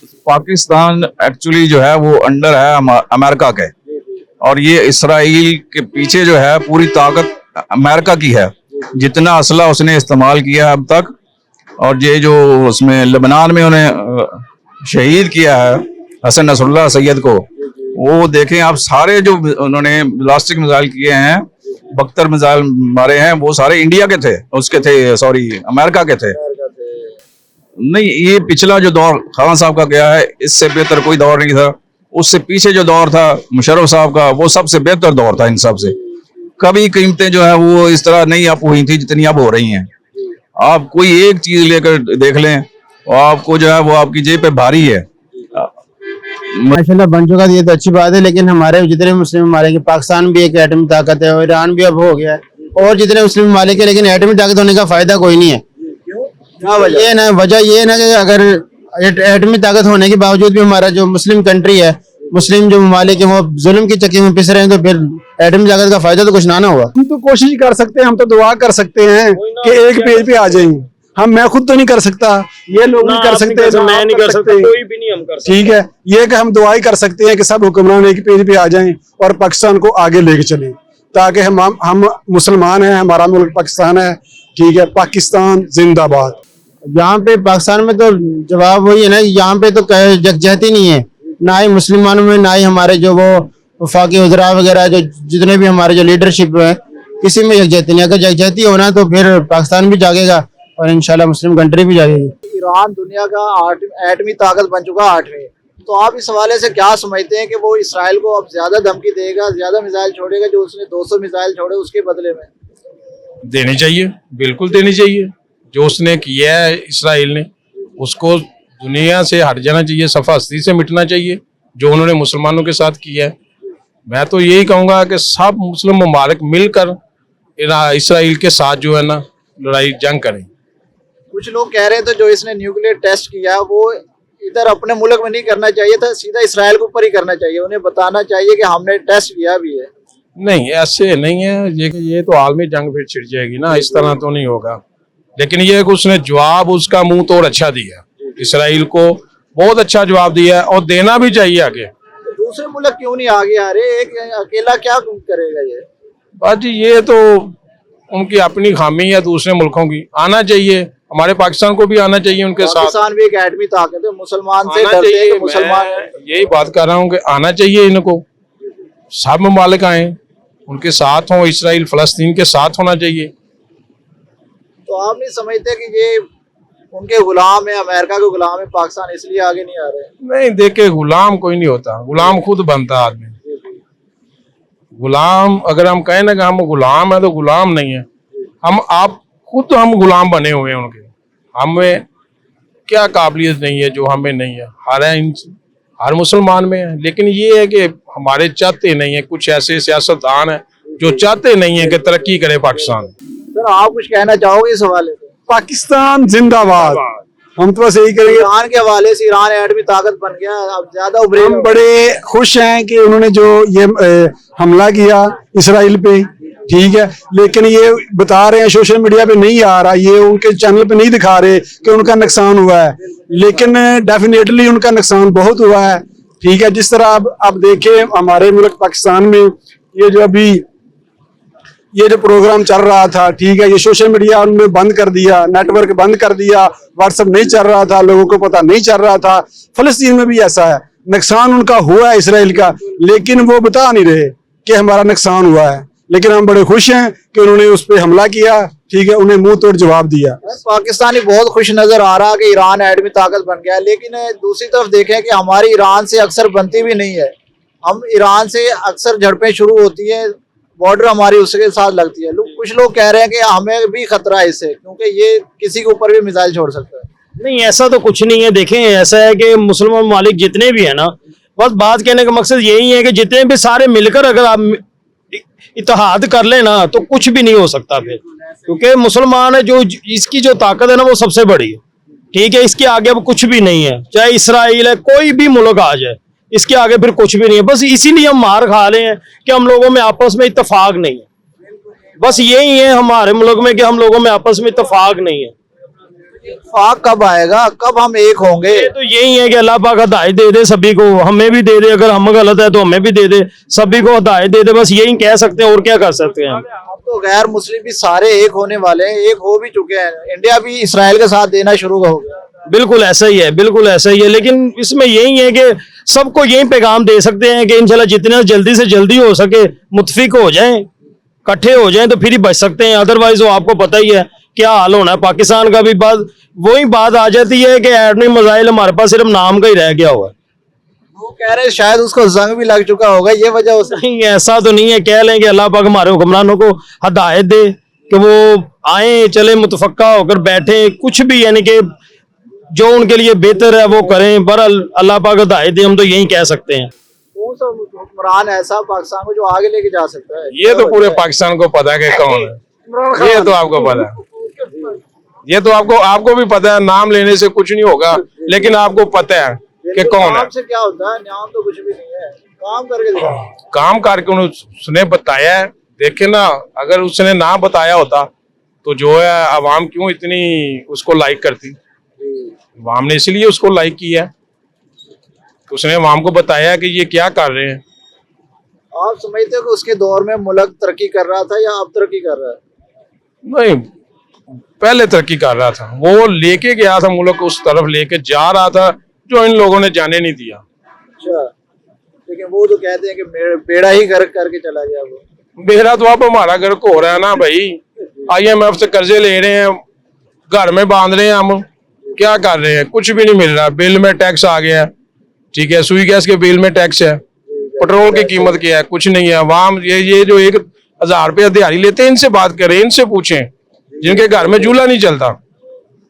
Pakistan actually जो है वो अंडर है अमेरिका के, और ये इसराइल के पीछे जो है पूरी ताकत अमेरिका की है। जितना असला उसने इस्तेमाल किया है अब तक, और ये जो उसमें लेबनान में उन्हें शहीद किया है हसन नसरुल्लाह सैयद को, वो देखें आप, सारे जो उन्होंने ब्लास्टिक मिसाइल किए हैं, बख्तर मिसाइल मारे हैं, वो सारे इंडिया के थे, उसके थे, सॉरी अमेरिका के थे। नहीं, ये पिछला जो दौर खान साहब का गया है, इससे बेहतर कोई दौर नहीं था। उससे पीछे जो दौर था मुशर्रफ साहब का, वो सबसे बेहतर दौर था इन सब से। कभी कीमतें जो है वो इस तरह नहीं अप हुई थी जितनी अब हो रही हैं। आप कोई एक चीज लेकर देख लें और आपको जो है वो आपकी जेब पे भारी है। माशाल्लाह बन चुका ये तो अच्छी बात है, लेकिन हमारे जितने मुस्लिम ममालिक हैं, पाकिस्तान भी एक एटमी ताकत है और ईरान भी अब हो गया है, और जितने मुस्लिम ममालिक है, लेकिन एटमी ताकत होने का फायदा कोई नहीं है। ये ना वजह ये ना कि अगर एटमी ताकत होने के बावजूद भी हमारा जो मुस्लिम कंट्री है, मुस्लिम जो ममालिक है, वो जुल्म की चक्की में पिस रहे हैं, तो फिर एटमी ताकत का फायदा तो कुछ ना हुआ। हम तो कोशिश कर सकते हैं, हम तो दुआ कर सकते हैं कि एक पेज पे आ जाएंगे। मैं खुद तो नहीं कर सकता, ये लोग नहीं कर सकते, मैं नहीं कर सकता, कोई भी नहीं हम कर सकते। ठीक है, ये कि हम दुआई कर सकते हैं कि सब हुक्मरान एक पेज पे आ जाएं और पाकिस्तान को आगे लेके चलें, ताकि हम मुसलमान हैं, हमारा मुल्क पाकिस्तान है। ठीक है, पाकिस्तान जिंदाबाद। यहाँ पे पाकिस्तान में तो जवाब वही है ना, यहाँ पे तो यकजहती नहीं है, ना ही मुसलमानों में, ना ही हमारे जो वो वफाकी उज़रा वगैरह जो जितने भी हमारे जो लीडरशिप है, किसी में यकजहती नहीं। अगर यकजहती होना तो फिर पाकिस्तान भी जागेगा और इंशाल्लाह मुस्लिम कंट्री भी जाएगी। ईरान दुनिया का एटमी ताकत बन चुका 8वीं। तो आप इस हवाले से क्या समझते हैं कि वो इसराइल को अब ज्यादा धमकी देगा, ज्यादा मिसाइल छोड़ेगा, जो उसने 200 मिसाइल छोड़े उसके बदले में? देनी चाहिए, बिल्कुल देनी चाहिए। जो उसने किया है इसराइल ने, उसको दुनिया से हट जाना चाहिए, सफ़ा हस्ती से मिटना चाहिए, जो उन्होंने मुसलमानों के साथ किया है। मैं तो यही कहूँगा कि सब मुस्लिम ममालिक मिलकर इसराइल के साथ जो है ना लड़ाई जंग करें। कुछ लोग कह रहे थे जो इसने न्यूक्लियर टेस्ट किया वो इधर अपने मुल्क में नहीं करना चाहिए था, सीधा इसराइल के ऊपर ही करना चाहिए, उन्हें बताना चाहिए कि हमने टेस्ट किया भी है। नहीं, ऐसे नहीं है, ये तो आलमी जंग फिर छिड़ जाएगी ना, इस तरह तो नहीं होगा। लेकिन ये कि उसने जवाब उसका मुंह तोड़ अच्छा दिया, इसराइल को बहुत अच्छा जवाब दिया, और देना भी चाहिए आगे। तो दूसरे मुल्क क्यों नहीं आगे आ रहे? एक अकेला क्या करेगा ये? बात जी, ये तो उनकी अपनी खामी है, दूसरे मुल्कों की आना चाहिए, हमारे पाकिस्तान को भी आना चाहिए उनके साथ। पाकिस्तान भी एक एटमी ताकत है, मुसलमान से डरते हैं कि मुसलमान। यही बात कर रहा हूँ कि आना चाहिए इनको, सब ममालिक आए, उनके साथ हों, इसराइल फलस्तीन के साथ होना चाहिए। तो आप नहीं समझते कि ये उनके गुलाम है, अमेरिका के गुलाम है, पाकिस्तान इसलिए आगे नहीं आ रहे? नहीं, देखे गुलाम कोई नहीं होता, गुलाम खुद बनता आदमी। गुलाम अगर हम कहें ना कि हम गुलाम है, तो गुलाम नहीं है आप खुद, हम गुलाम बने हुए हैं उनके। हमें क्या काबिलियत नहीं है जो हमें नहीं है, हर मुसलमान में है। लेकिन ये है कि हमारे चाहते नहीं है, कुछ ऐसे सियासतदान है जो चाहते नहीं है कि तरक्की करे पाकिस्तान। सर, आप कुछ कहना चाहोगे इस हवाले से? पाकिस्तान जिंदाबाद। हम तो बस यही करेंगे। ईरान के हवाले से, ईरान एटमी ताकत बन गया, अब ज्यादा उभरे। हम बड़े खुश हैं कि उन्होंने जो ये हमला किया इसराइल पे, ठीक है, लेकिन ये बता रहे हैं सोशल मीडिया पे नहीं आ रहा, ये उनके चैनल पे नहीं दिखा रहे कि उनका नुकसान हुआ है, लेकिन डेफिनेटली उनका नुकसान बहुत हुआ है। ठीक है, जिस तरह अब देखें हमारे मुल्क पाकिस्तान में ये जो अभी ये जो प्रोग्राम चल रहा था, ठीक है, ये सोशल मीडिया उन्होंने बंद कर दिया, नेटवर्क बंद कर दिया, व्हाट्सएप नहीं चल रहा था, लोगों को पता नहीं चल रहा था। फलस्तीन में भी ऐसा है, नुकसान उनका हुआ है इसराइल का, लेकिन वो बता नहीं रहे कि हमारा नुकसान हुआ है। लेकिन हम बड़े खुश हैं कि उन्होंने उस पर हमला किया, ठीक है, उन्हें मुंह तोड़ जवाब दिया। पाकिस्तानी बहुत खुश नजर आ रहा कि ईरान एटमी ताकत बन गया, लेकिन दूसरी तरफ देखें कि हमारी ईरान से अक्सर बनती भी नहीं है। हम ईरान से अक्सर झड़पें शुरू होती है, बॉर्डर हमारी उसके साथ लगती है। कुछ लोग कह रहे हैं कि हमें भी खतरा है इससे, क्योंकि ये किसी के ऊपर भी मिसाइल छोड़ सकता है। नहीं, ऐसा तो कुछ नहीं है। देखें, ऐसा है कि मुसलमान ममालिक जितने भी है ना, बस बात कहने का मकसद यही है कि जितने भी सारे मिलकर अगर आप इत्तेहाद कर लेना तो कुछ भी नहीं हो सकता फिर, क्योंकि मुसलमान है जो इसकी जो ताकत है ना वो सबसे बड़ी है। ठीक है, इसके आगे अब कुछ भी नहीं है, चाहे इसराइल है, कोई भी मुल्क आ जाए, इसके आगे फिर कुछ भी नहीं है। बस इसीलिए हम मार खा रहे हैं कि हम लोगों में आपस में इत्तेफाक नहीं है। बस यही है हमारे मुल्क में कि हम लोगों में आपस में इत्तेफाक नहीं है। इत्तेफाक कब आएगा, कब हम एक होंगे? ये तो यही है कि अल्लाह पाक हिदायत दे दे सभी को, हमें भी दे दे, अगर हम गलत है तो हमें भी दे दे, सभी को हिदायत दे दे, बस यही कह सकते हैं और क्या कर सकते हैं हम। अब तो गैर मुस्लिम भी सारे एक होने वाले हैं, एक हो भी चुके हैं। इंडिया भी इसराइल का साथ देना शुरू हो गया। बिल्कुल ऐसा ही है, बिल्कुल ऐसा ही है, लेकिन इसमें यही है कि सबको यही पैगाम दे सकते हैं कि इंशाल्लाह जितना जल्दी से जल्दी हो सके मुत्तफिक हो जाएं, इकट्ठे हो जाएं, तो फिर ही बच सकते हैं। अदरवाइज वो आपको पता ही है क्या हाल होना है। पाकिस्तान का भी वही बात आ जाती है कि एटमी मिसाइल हमारे पास सिर्फ नाम का ही रह गया हुआ है। वो कह रहे हैं शायद उसको जंग भी लग चुका होगा, ये वजह हो सकती नहीं, ऐसा तो नहीं है। कह लें कि अल्लाह पाक हमारे हुक्मरानों को हिदायत दे कि वो आए चले मुतफक्का होकर बैठे, कुछ भी यानी कि जो उनके लिए बेहतर है वो करें। बहरहाल अल्लाह पाक हिदायत दे, हम तो यही कह सकते हैं। कौन सा हुक्मरान ऐसा पाकिस्तान को जो आगे लेके जा सकता है? ये तो पूरे पाकिस्तान को पता है कि कौन है, ये तो आपको पता है, ये तो आपको भी पता है। नाम लेने से कुछ नहीं होगा, लेकिन आपको पता है कि कौन है। नाम से क्या होता है? नाम तो कुछ भी नहीं है, काम करके दिखाओ। काम करके उसने बताया है। देखे ना, अगर उसने ना बताया होता तो जो है अवाम क्यों इतनी उसको लाइक करती। अवाम ने इसलिए उसको लाइक किया है, उसने अवाम को बताया कि ये क्या कर रहे हैं। आप समझते हो कि उसके दौर में मुल्क तरक्की कर रहा था या अब तरक्की कर रहा है? नहीं, पहले तरक्की कर रहा था, वो लेके गया था मुल्क उस तरफ लेके जा रहा था जो इन लोगों ने जाने नहीं दिया। अच्छा, लेकिन वो तो कहते हैं कि बेड़ा ही गर्क करके चला गया वो। बेड़ा तो अब हमारा गर्क हो रहा है ना भाई। IMF से कर्जे ले रहे हैं, घर में बांध रहे हैं, हम क्या कर रहे हैं? कुछ भी नहीं मिल रहा। बिल में टैक्स आ गया, ठीक है, सुई गैस के बिल में टैक्स है, पेट्रोल की कीमत क्या है? कुछ नहीं है। अवाम ये जो 1000 रुपया दिहाड़ी लेते हैं, इनसे बात करें, इनसे पूछें, जिनके घर में चूल्हा नहीं चलता।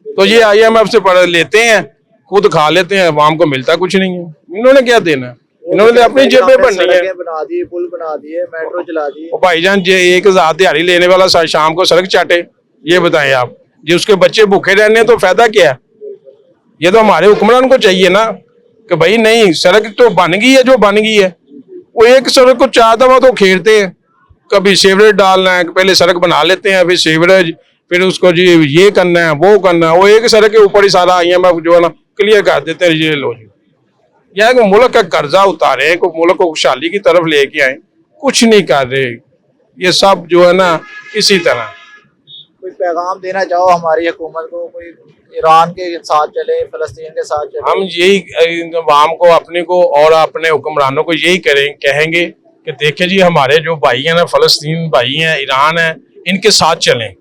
तो ये IMF से पढ़ लेते हैं, खुद खा लेते हैं, अवाम को मिलता कुछ नहीं है। इन्होंने क्या देना है? इन्होंने अपनी जेबें भरनी है। बना दिए, पुल बना दिए, मेट्रो चला दिए। और भाईजान, ये 1000 दिहाड़ी लेने वाला शाम को सड़क चाटे, ये बताएं आप, ये उसके बच्चे भूखे रहने तो फायदा क्या है? ये तो हमारे हुक्मरान को चाहिए ना कि भाई नहीं, सड़क तो बन गई है जो बन गई है। वो एक सड़क को 4 दफा तो खेरते हैं, कभी सीवरेज डालना है, पहले सड़क बना लेते हैं, फिर सीवरेज, फिर उसको जी ये करना है, वो करना है। वो एक सड़क के ऊपर ही सारा IMF जो है ना क्लियर कर देते हैं। ये लो जी, यह को मुल्क का कर्जा उतारे, को मुल्क को खुशहाली की तरफ लेके आए, कुछ नहीं कर रहे। ये सब जो है ना इसी तरह। कोई पैगाम देना चाहो हमारी हुकूमत को? कोई ईरान के साथ चले, फलस्तीन के साथ चले? हम यही अवाम को, अपने को और अपने हुक्मरानों को यही कहेंगे कि देखें जी, हमारे जो भाई हैं ना, फलस्तीन भाई हैं, ईरान है, इनके साथ चलें।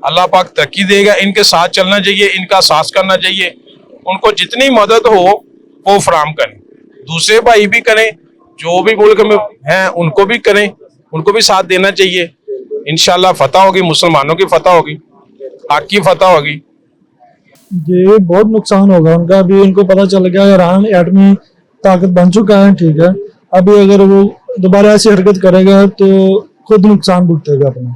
अल्लाह पाक तरक्की देगा। इनके साथ चलना चाहिए, इनका साथ करना चाहिए। उनको जितनी मदद हो वो फराम करें, दूसरे भाई भी करें, जो भी मुल्क में हैं उनको भी करें, उनको भी साथ देना चाहिए। इंशाल्लाह फतह होगी, मुसलमानों की फतह होगी, हक की फतह होगी। ये बहुत नुकसान होगा उनका। अभी उनको पता चल गया ईरान एटमी ताकत बन चुका है, ठीक है। अभी अगर वो दोबारा ऐसी हरकत करेगा तो खुद नुकसान भुगतेगा अपना।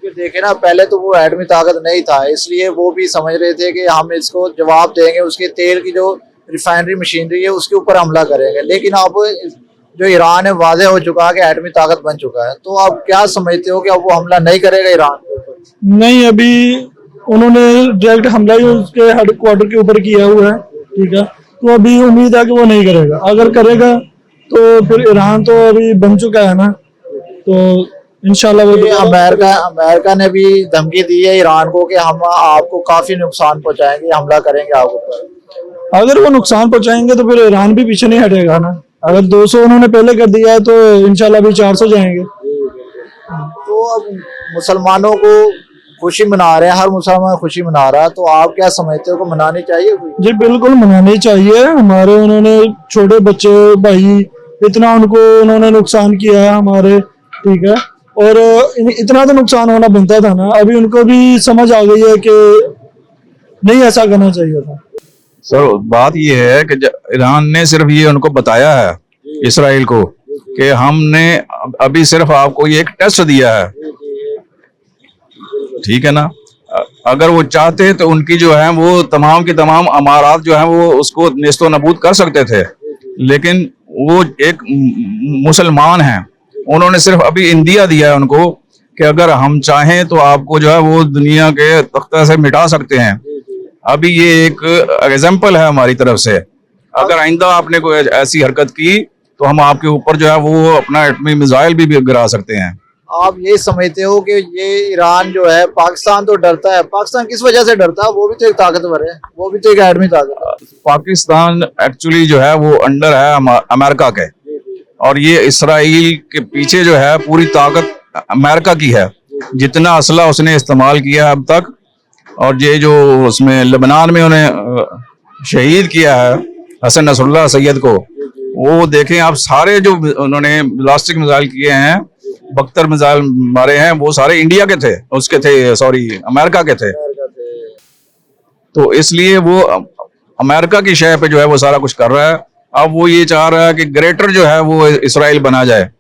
क्योंकि देखे ना, पहले तो वो एटमी ताकत नहीं था, इसलिए वो भी समझ रहे थे कि हम इसको जवाब देंगे, उसके तेल की जो रिफाइनरी मशीनरी है उसके ऊपर हमला करेंगे। लेकिन अब जो ईरान है वाज़ेह हो चुका है कि एटमी ताकत बन चुका है। तो आप क्या समझते हो कि अब वो हमला नहीं करेगा ईरान के ऊपर? नहीं, अभी उन्होंने डायरेक्ट हमला ही उसके हेडक्वार्टर के ऊपर किया हुआ है, ठीक है। तो अभी उम्मीद है कि वो नहीं करेगा। अगर करेगा तो फिर ईरान तो अभी बन चुका है ना, तो इंशाल्लाह वो अमेरिका ने भी धमकी दी है ईरान को कि हम आपको काफी नुकसान पहुंचाएंगे, हमला करेंगे आपके ऊपर। अगर वो नुकसान पहुंचाएंगे तो फिर ईरान भी पीछे नहीं हटेगा ना। अगर 200 उन्होंने पहले कर दिया है तो इंशाल्लाह भी 400 जाएंगे। तो अब मुसलमानों को खुशी मना रहे हैं, हर मुसलमान खुशी मना रहा है, तो आप क्या समझते हो कि मनानी चाहिए? जी बिल्कुल मनानी चाहिए। हमारे उन्होंने छोटे बच्चे भाई, इतना उनको उन्होंने नुकसान किया है हमारे, ठीक है। और इतना तो नुकसान होना बनता था ना। अभी उनको भी समझ आ गई है कि नहीं ऐसा करना चाहिए था। सर बात ये है कि ईरान ने सिर्फ ये उनको बताया है, इसराइल को, कि हमने अभी सिर्फ आपको ये एक टेस्ट दिया है, ठीक है ना। अगर वो चाहते तो उनकी जो है वो तमाम की तमाम अमारात जो है वो उसको नेस्तो नबूद कर सकते थे, लेकिन वो एक मुसलमान हैं, उन्होंने सिर्फ अभी इंदिया दिया है उनको कि अगर हम चाहें तो आपको जो है वो दुनिया के तख्ते से मिटा सकते हैं। अभी ये एक एग्जाम्पल है हमारी तरफ से। अगर आइंदा आपने कोई ऐसी हरकत की तो हम आपके ऊपर जो है वो अपना एटमी मिसाइल भी गिरा सकते हैं। आप ये समझते हो कि ये ईरान जो है, पाकिस्तान तो डरता है, पाकिस्तान किस वजह से डरता है? वो भी तो एक ताकतवर है, वो भी तो एक एटमी ताकत है। पाकिस्तान एक्चुअली जो है वो अंडर है अमेरिका के, और ये इसराइल के पीछे जो है पूरी ताकत अमेरिका की है। जितना असला उसने इस्तेमाल किया है अब तक, और ये जो उसमें लेबनान में उन्हें शहीद किया है हसन नसरुल्लाह सैयद को, वो देखें आप, सारे जो उन्होंने प्लास्टिक मिसाइल किए हैं, बख्तर मिसाइल मारे हैं, वो सारे इंडिया के थे, उसके थे, सॉरी अमेरिका के थे। तो इसलिए वो अमेरिका की शय पे जो है वो सारा कुछ कर रहा है। अब वो ये चाह रहा है कि ग्रेटर जो है वो इसराइल बना जाए,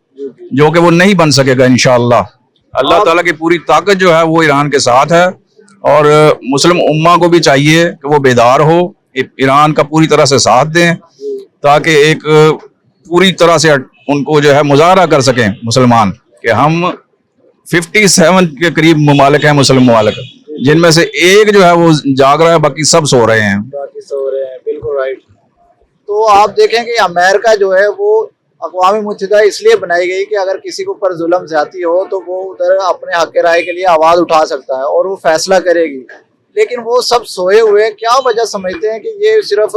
जो कि वो नहीं बन सकेगा इंशाअल्लाह। अल्लाह ताला की पूरी ताकत जो है वो ईरान के साथ है, और मुस्लिम उम्मा को भी चाहिए कि वो बेदार हो, ईरान का पूरी तरह से साथ दें, ताकि एक पूरी तरह से उनको जो है मुजाहरा कर सकें मुसलमान कि हम 57 के करीब ममालिक हैं, मुस्लिम ममालिक, जिनमें से एक जो है वो जाग रहा है, बाकी सब सो रहे हैं। बिल्कुल राइट। तो आप देखें कि अमेरिका जो है वो अक़वाम मुत्तहिदा इसलिए बनाई गई कि अगर किसी के ऊपर जुल्म ज्यादती हो तो वो उधर अपने हक राय के लिए आवाज उठा सकता है और वो फैसला करेगी। लेकिन वो सब सोए हुए, क्या वजह समझते हैं कि ये सिर्फ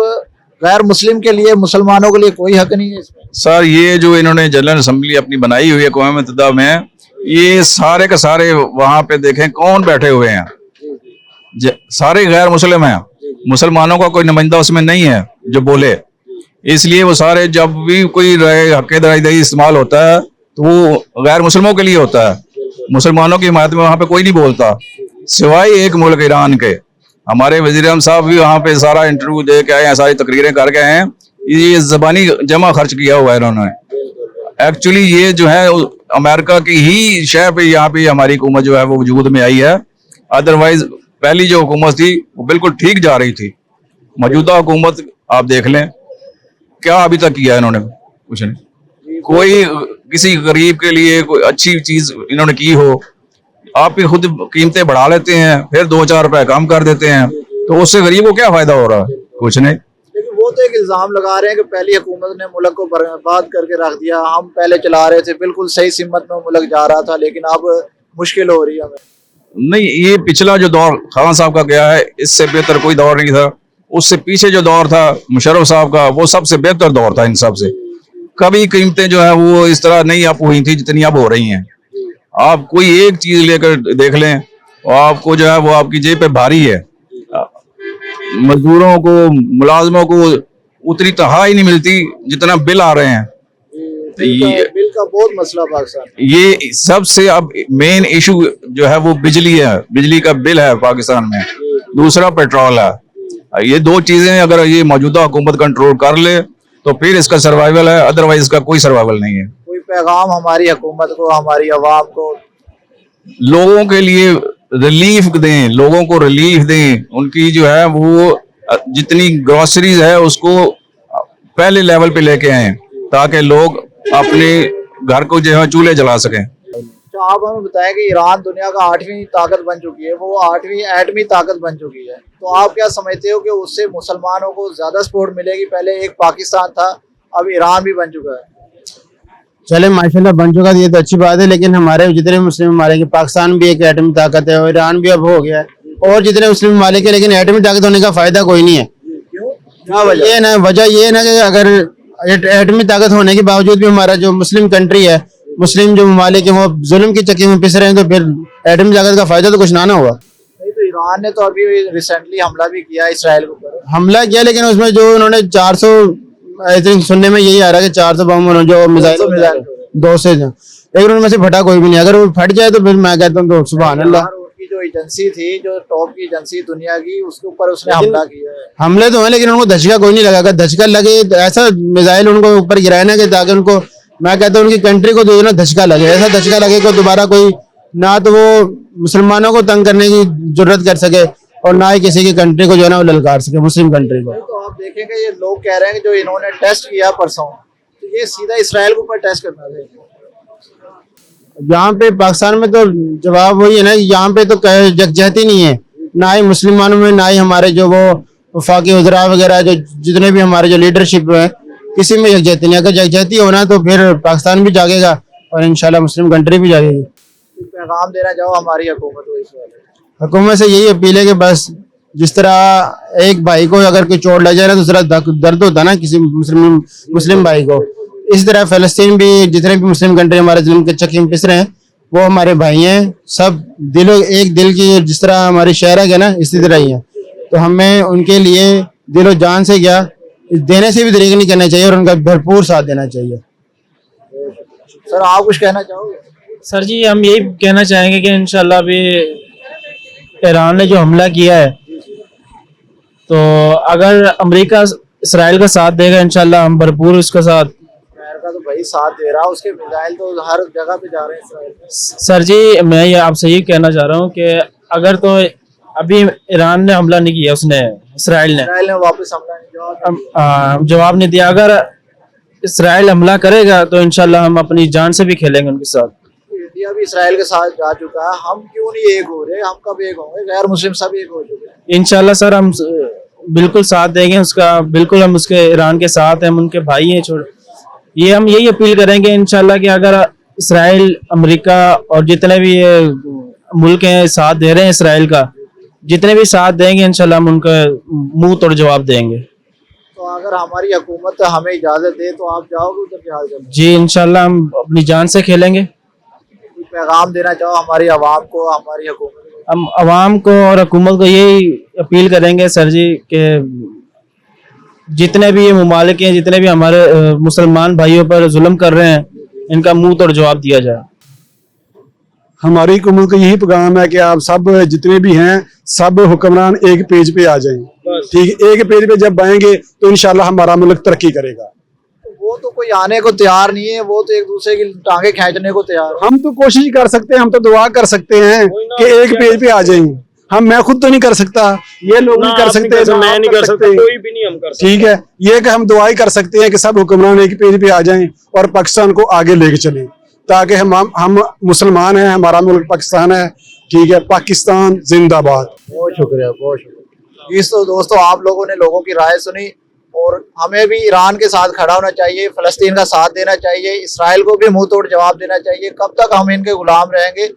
गैर मुस्लिम के लिए, मुसलमानों के लिए कोई हक नहीं है इसमें? सर, ये जो इन्होंने जनरल असम्बली अपनी बनाई हुई है अक़वाम मुत्तहिदा में, ये सारे के सारे वहां पे देखें कौन बैठे हुए हैं, सारे गैर मुस्लिम हैं, मुसलमानों का कोई नुमाइंदा उसमें नहीं है जो बोले। इसलिए वो सारे, जब भी कोई हक़-ए-दही इस्तेमाल होता है तो वो गैर मुस्लिमों के लिए होता है, मुसलमानों की हिमायत में वहां पे कोई नहीं बोलता, सिवाय एक मुल्क ईरान के। हमारे वज़ीर-ए-आज़म साहब भी वहां पे सारा इंटरव्यू दे के आए हैं, सारी तकरीरें करके आए हैं। ये ज़बानी जमा खर्च किया हुआ है इन्होंने। एक्चुअली ये जो है अमेरिका की ही शय पे यहाँ पे हमारी हुकूमत जो है वो वजूद में आई है। अदरवाइज पहली जो हुकूमत थी वो बिल्कुल ठीक जा रही थी। मौजूदा हुकूमत आप देख लें, क्या अभी तक किया इन्होंने? कुछ नहीं। कोई किसी गरीब के लिए कोई अच्छी चीज इन्होंने की हो? आप भी खुद कीमतें बढ़ा लेते हैं, फिर 2-4 रुपए कम कर देते हैं, तो उससे गरीब को क्या फायदा हो रहा है? कुछ नहीं। लेकिन वो तो एक इल्जाम लगा रहे हैं कि पहली हुकूमत ने मुल्क को बर्बाद करके रख दिया, हम पहले चला रहे थे, बिल्कुल सही सिमत में मुल्क जा रहा था, लेकिन अब मुश्किल हो रही है हमें। नहीं, ये पिछला जो दौर खान साहब का गया है, इससे बेहतर कोई दौर नहीं था। उससे पीछे जो दौर था मुशर्रफ साहब का, वो सबसे बेहतर दौर था इन सब से। कभी कीमतें जो है वो इस तरह नहीं अप हुई थी जितनी अब हो रही हैं। आप कोई एक चीज लेकर देख लें और आपको जो है वो आपकी जेब पे भारी है। मजदूरों को, मुलाजमों को उतनी तनख्वाह ही नहीं मिलती जितना बिल आ रहे हैं। बिल का बहुत मसला पाकिस्तान, ये सबसे अब मेन इशू जो है वो बिजली है, बिजली का बिल है पाकिस्तान में, दूसरा पेट्रोल है। ये दो चीजें अगर ये मौजूदा हुकूमत कंट्रोल कर ले तो फिर इसका सर्वाइवल है, अदरवाइज इसका कोई सर्वाइवल नहीं है। कोई पैगाम हमारी हुकूमत को, हमारी अवाम को, लोगों के लिए रिलीफ दें, लोगों को रिलीफ दें, उनकी जो है वो जितनी ग्रोसरीज है उसको पहले लेवल पे लेके आए ताकि लोग अपने घर को जो है चूल्हे जला सकें। आप हमें बताएं कि ईरान दुनिया का 8वीं ताकत बन चुकी है, वो 8वीं एटमी ताकत बन चुकी है, तो आप क्या समझते हो कि उससे मुसलमानों को ज्यादा सपोर्ट मिलेगी? पहले एक पाकिस्तान था, अब ईरान भी बन चुका है। चले माशाल्लाह बन चुका तो ये तो अच्छी बात है, लेकिन हमारे जितने मुस्लिम ममालिक हैं, पाकिस्तान भी एक एटमी ताकत है और ईरान भी अब हो गया है, और जितने मुस्लिम ममालिक है, लेकिन एटमी ताकत होने का फायदा कोई नहीं है। क्यों? वजह ये ना कि अगर एटमी ताकत होने के बावजूद भी हमारा जो मुस्लिम कंट्री है, मुस्लिम जो ममालिक है, वो जुल्म की चक्की में पिस रहे हैं, तो फिर एटमी ताकत का फायदा तो कुछ ना हुआ। नहीं तो ईरान ने तो अभी रिसेंटली हमला भी किया इसराइल के ऊपर, हमला किया, लेकिन उसमें जो उन्होंने 400, आई थिंक सुनने में यही आ रहा है कि 400 बम जो मिसाइल 200, लेकिन उनमें से फटा कोई भी नहीं। अगर वो फट जाए तो फिर मैं कहता हूँ तो सुभान अल्लाह। उनकी जो एजेंसी थी, जो टॉप की एजेंसी दुनिया की, उसके ऊपर उसने हमला किया है। हमले तो हैं, लेकिन उनको धचका कोई नहीं लगा। अगर धचका लगे तो ऐसा मिसाइल उनको ऊपर गिराए ना कि ताकि उनको, मैं कहता हूँ उनकी कंट्री को जो है ना धचका लगे, ऐसा धचका लगे को दोबारा कोई ना तो वो मुसलमानों को तंग करने की जरूरत कर सके और ना ही किसी की कंट्री को जो है ना वो ललकार सके, मुस्लिम कंट्री को। तो आप देखेंगे ये लोग कह रहे हैं कि जो इन्होंने टेस्ट किया परसों, तो ये सीधा इसराइल के ऊपर टेस्ट करना था। यहाँ पे पाकिस्तान में तो जवाब वही है ना, यहाँ पे तो यकजहती नहीं है, ना ही मुसलमानों में, ना ही हमारे जो वो वफाकी वज़रा वगैरह जो जितने भी हमारे जो लीडरशिप है, किसी में यकजहती नहीं। अगर यकजहती होना तो फिर पाकिस्तान भी जागेगा और इंशाल्लाह मुस्लिम कंट्री भी जागेगी। पैगाम देना चाहो हमारी हुकूमत को इस वाले? हुकूमत से यही अपील है कि बस जिस तरह एक भाई को अगर कोई चोट लग जाए ना, दूसरा दर्द होता है ना किसी मुस्लिम भाई को, इसी तरह फ़लस्तीन भी, जितने भी मुस्लिम कंट्री हमारे जुल्म के चक्के में पिस रहे हैं, वो हमारे भाई हैं। सब एक दिल की, जिस तरह हमारी शहर है ना, इसी तरह ही है। तो हमें उनके लिए दिलो जान से क्या देने से भी दरेग नहीं करना चाहिए और उनका भरपूर साथ देना चाहिए। सर आप कुछ कहना चाहोगे? सर जी, हम यही कहना चाहेंगे कि इंशाल्लाह अभी ईरान ने जो हमला किया है, तो अगर अमेरिका इसराइल का साथ देगा इंशाल्लाह हम भरपूर उसका साथ। अमेरिका तो भाई साथ दे रहा है, उसके मिसाइल तो हर जगह पे जा रहे हैं इसराइल में। सर जी, मैं ये आपसे ये कहना चाह रहा हूँ कि अगर तो अभी ईरान ने हमला नहीं किया, उसने इसराइल ने वापस हमला नहीं जवाब नहीं दिया। अगर इसराइल हमला करेगा तो इंशाल्लाह हम अपनी जान से भी खेलेंगे उनके साथ। इंडिया भी इसराइल के साथ जा चुका है, हम क्यों नहीं एक हो रहे? हम कब एक होंगे? गैर मुस्लिम सब एक हो चुके हैं। इंशाल्लाह सर हम बिल्कुल साथ देंगे उसका, बिल्कुल हम उसके ईरान के साथ हैं, हम उनके भाई हैं। ये हम यही अपील करेंगे इंशाल्लाह कि अगर इसराइल, अमेरिका और जितने भी ये मुल्क हैं साथ दे रहे हैं इसराइल का, जितने भी साथ देंगे इंशाल्लाह हम उनका मुंह तोड़ जवाब देंगे। तो अगर हमारी हुकूमत हमें इजाजत दे तो आप जाओगे उधर जिहाद करने? जी इंशाल्लाह हम अपनी जान से खेलेंगे। पैगाम देना चाहो हमारी आवाम को, हमारी हुकूमत को? हम आवाम को और हुकूमत को यही अपील करेंगे सर जी कि जितने भी ये ममालिक हैं, जितने भी हमारे मुसलमान भाइयों पर जुल्म कर रहे हैं, इनका मुंह तोड़ जवाब दिया जाए। हमारी हुकूमत को यही पैगाम है कि आप सब जितने भी हैं, सब हुक्मरान एक पेज पे आ जाएं। ठीक, एक पेज पे जब आएंगे तो इंशाल्लाह हमारा मुल्क तरक्की करेगा। वो तो कोई आने को तैयार नहीं है, वो तो एक दूसरे की टांगे खींचने को तैयार है। हम तो कोशिश कर सकते हैं, हम तो दुआ कर सकते हैं कि एक पेज पे आ जाएंगे। मैं खुद तो नहीं कर सकता, ये लोग नहीं कर सकते, मैं नहीं कर सकता, कोई भी नहीं हम कर सकते। ठीक है, ये कि हम दुआ ही कर सकते हैं कि सब हुक्मरान एक पेज पे आ जाएं और पाकिस्तान को आगे लेके चलें, ताकि हम मुसलमान हैं, हमारा मुल्क पाकिस्तान है। ठीक है, पाकिस्तान जिंदाबाद। बहुत शुक्रिया, बहुत शुक्रिया। इस तो दोस्तों आप लोगों ने लोगों की राय सुनी और हमें भी ईरान के साथ खड़ा होना चाहिए, फलस्तीन का साथ देना चाहिए, इसराइल को भी मुंह तोड़ जवाब देना चाहिए। कब तक हम इनके गुलाम रहेंगे?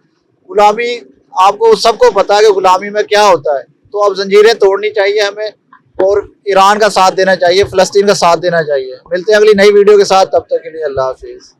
गुलामी आपको सबको पता है कि गुलामी में क्या होता है। तो अब जंजीरें तोड़नी चाहिए हमें और ईरान का साथ देना चाहिए, फलस्तीन का साथ देना चाहिए। मिलते हैं अगली नई वीडियो के साथ, तब तक के लिए अल्लाह हाफिज।